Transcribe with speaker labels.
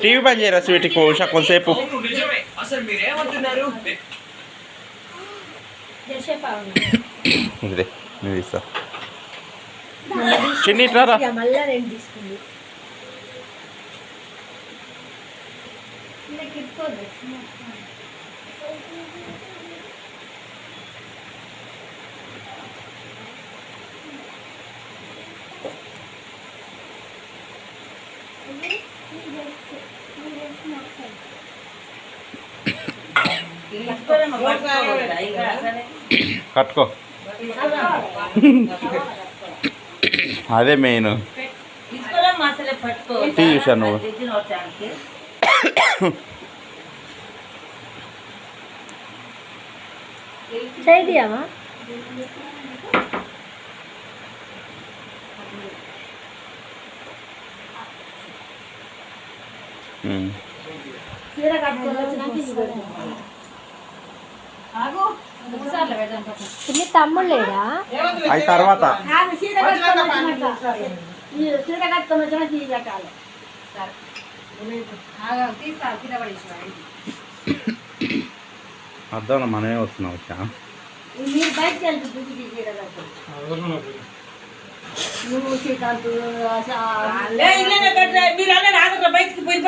Speaker 1: TV బంద్ చేయరా sweet Kosa కొంతసేపు ఇదే నేను ఇస్తా చిన్ని ఇట్లారా కట్టుకో అదే మెయిన్ చూసా నువ్వు
Speaker 2: చేద్దామా తమ్ముడు లేడా
Speaker 1: అది తర్వాత అర్థం మనమే వస్తున్నాం వచ్చా
Speaker 3: బయటికి పోయి